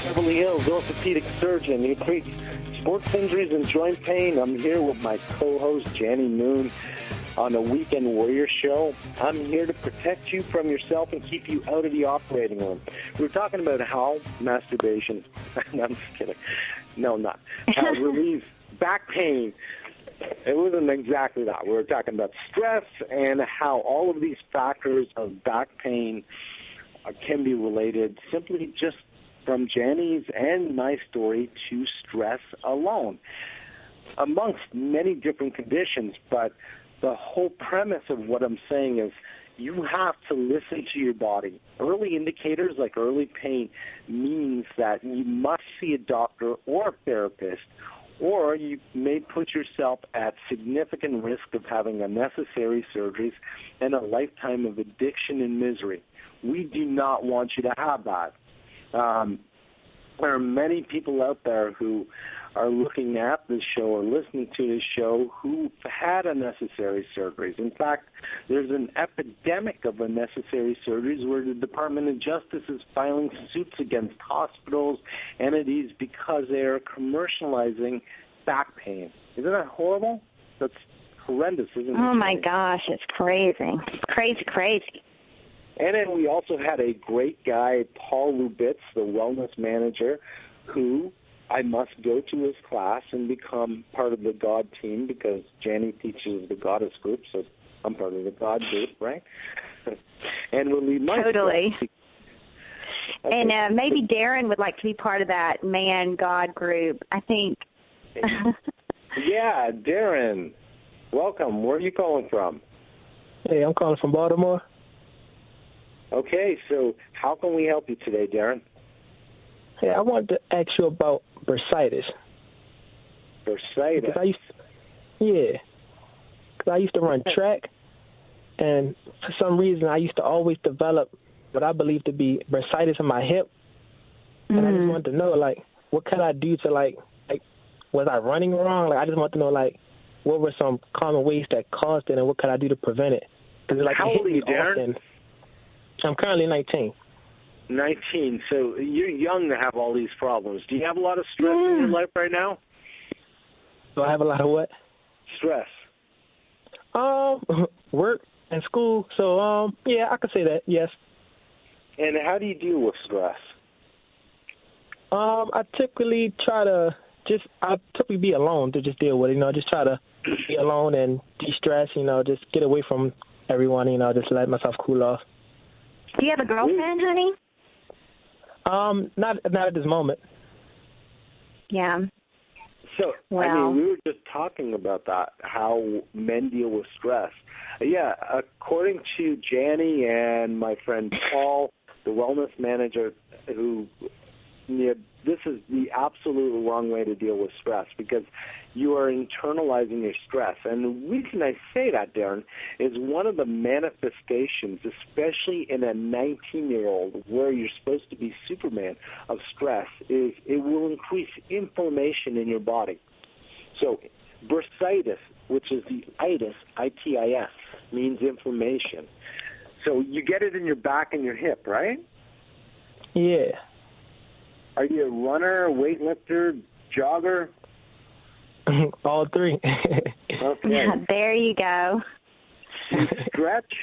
Beverly Hills orthopedic surgeon who treats sports injuries and joint pain. I'm here with my co-host, Janny Moon, on the Weekend Warrior Show. I'm here to protect you from yourself and keep you out of the operating room. We're talking about how masturbation, no, I'm just kidding. No, not. How relieves back pain. It wasn't exactly that. We were talking about stress and how all of these factors of back pain can be related simply just from Janny's and my story to stress alone, amongst many different conditions. But the whole premise of what I'm saying is you have to listen to your body. Early indicators like early pain means that you must see a doctor or a therapist, or you may put yourself at significant risk of having unnecessary surgeries and a lifetime of addiction and misery. We do not want you to have that. There are many people out there who are looking at this show or listening to this show who've had unnecessary surgeries. In fact, there's an epidemic of unnecessary surgeries where the Department of Justice is filing suits against hospitals, entities, because they are commercializing back pain. Isn't that horrible? That's horrendous, isn't it? Oh, my gosh, it's crazy. It's crazy. And then we also had a great guy, Paul Lubitz, the wellness manager, who I must go to his class and become part of the God team because Janny teaches the Goddess group, so I'm part of the God group, right? And we'll leave my Totally. Okay. And maybe Darren would like to be part of that man-God group, I think. Yeah, Darren, welcome. Where are you calling from? Hey, I'm calling from Baltimore. Okay, so how can we help you today, Darren? Hey, I wanted to ask you about bursitis. Bursitis? Because I used to run track, and for some reason I used to always develop what I believe to be bursitis in my hip. And I just wanted to know, like, what could I do to, like, was I running wrong? Like, I just want to know, like, what were some common ways that caused it, and what could I do to prevent it? Because, like, how old are you, Darren? I'm currently 19. 19. So you're young to have all these problems. Do you have a lot of stress in your life right now? Do I have a lot of what? Stress. Work and school. So, yeah, I could say that, yes. And how do you deal with stress? I typically try to be alone to just deal with it, just try to be alone and de-stress, just get away from everyone, just let myself cool off. Do you have a girlfriend, honey? Not at this moment. Yeah. So, I mean, we were just talking about that, how men deal with stress. Yeah, according to Janny and my friend Paul, the wellness manager, this is the absolute wrong way to deal with stress because you are internalizing your stress. And the reason I say that, Darren, is one of the manifestations, especially in a 19-year-old where you're supposed to be Superman of stress, is it will increase inflammation in your body. So bursitis, which is the itis, I-T-I-S, means inflammation. So you get it in your back and your hip, right? Yeah. Are you a runner, weightlifter, jogger? All three. Okay. Yeah, there you go. You stretch?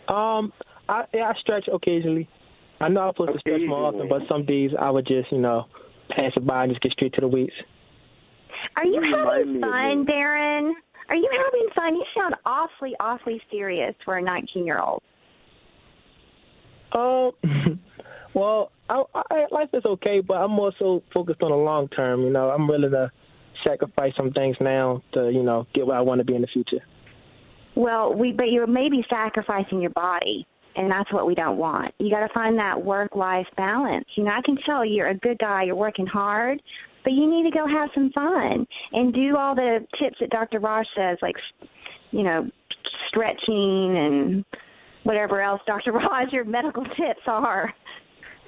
I stretch occasionally. I know I'm supposed to stretch more often, but some days I would just, pass it by and just get straight to the weights. Are you having fun, Darren? Are you having fun? You sound awfully, awfully serious for a 19-year-old. Well, life is okay, but I'm more so focused on the long term. I'm willing to sacrifice some things now to, get where I want to be in the future. Well, but you're maybe sacrificing your body, and that's what we don't want. You got to find that work-life balance. I can tell you're a good guy. You're working hard, but you need to go have some fun and do all the tips that Dr. Raj says, like, stretching and whatever else Dr. Raj, your medical tips are.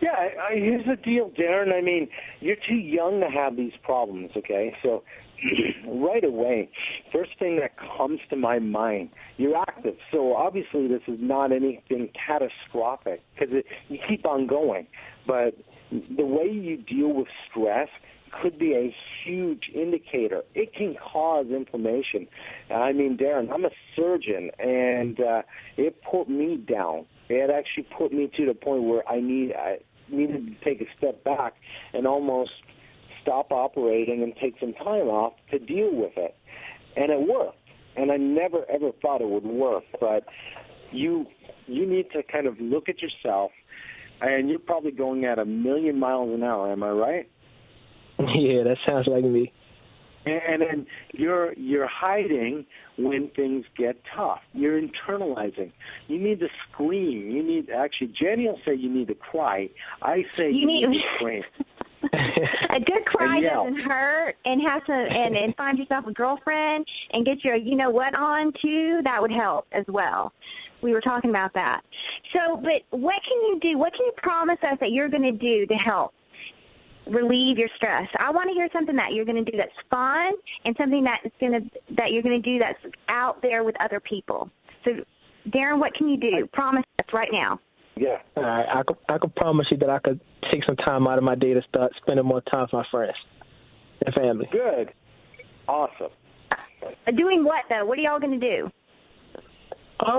Yeah, here's the deal, Darren. I mean, you're too young to have these problems, okay? So right away, first thing that comes to my mind, you're active. So obviously this is not anything catastrophic because you keep on going. But the way you deal with stress could be a huge indicator. It can cause inflammation. I mean, Darren, I'm a surgeon, and it put me down. It actually put me to the point where I needed to take a step back and almost stop operating and take some time off to deal with it. And it worked. And I never, ever thought it would work. But you need to kind of look at yourself, and you're probably going at 1,000,000 miles an hour. Am I right? Yeah, that sounds like me. And then you're hiding when things get tough. You're internalizing. You need to scream. Jenny will say you need to cry. I say you need to scream. A good cry doesn't hurt, and find yourself a girlfriend and get your you know what on too. That would help as well. We were talking about that. So, but what can you do? What can you promise us that you're going to do to help relieve your stress? I want to hear something that you're going to do that's fun and something that you're going to do that's out there with other people. So, Darren, what can you do? Promise us right now. Yeah. All right. I could promise you that I could take some time out of my day to start spending more time with my friends and family. Good. Awesome. Doing what, though? What are y'all going to do?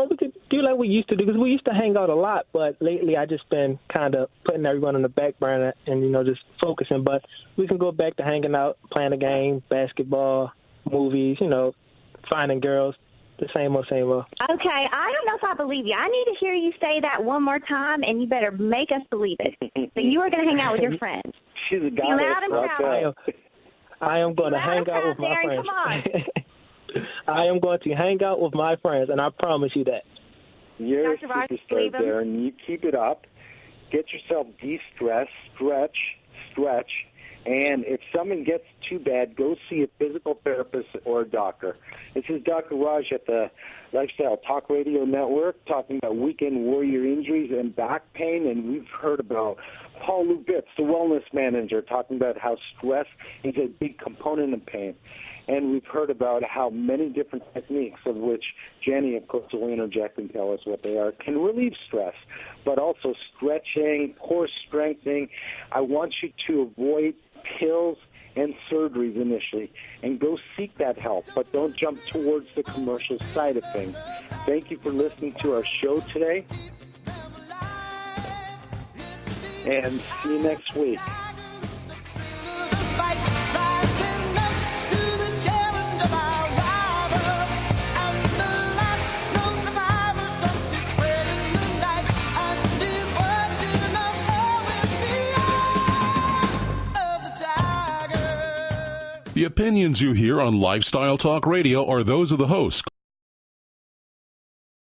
We could do like we used to do, because we used to hang out a lot, but lately I just been kind of putting everyone on the back burner and, just focusing. But we can go back to hanging out, playing a game, basketball, movies, finding girls, the same old, same old. Okay, I don't know if I believe you. I need to hear you say that one more time, and you better make us believe it. So you are going to hang out with your friends. She's a goddess. Be loud and proud. I am going to hang out with my friends. Come on. I am going to hang out with my friends, and I promise you that. You're a superstar, Darren. You keep it up. Get yourself de-stressed, stretch, and if something gets too bad, go see a physical therapist or a doctor. This is Dr. Raj at the Lifestyle Talk Radio Network talking about weekend warrior injuries and back pain, and we've heard about Paul Lubitz, the wellness manager, talking about how stress is a big component of pain. And we've heard about how many different techniques, of which Jenny, of course, will interject and tell us what they are, can relieve stress, but also stretching, core strengthening. I want you to avoid pills and surgeries initially, and go seek that help, but don't jump towards the commercial side of things. Thank you for listening to our show today, and see you next week. The opinions you hear on Lifestyle Talk Radio are those of the host.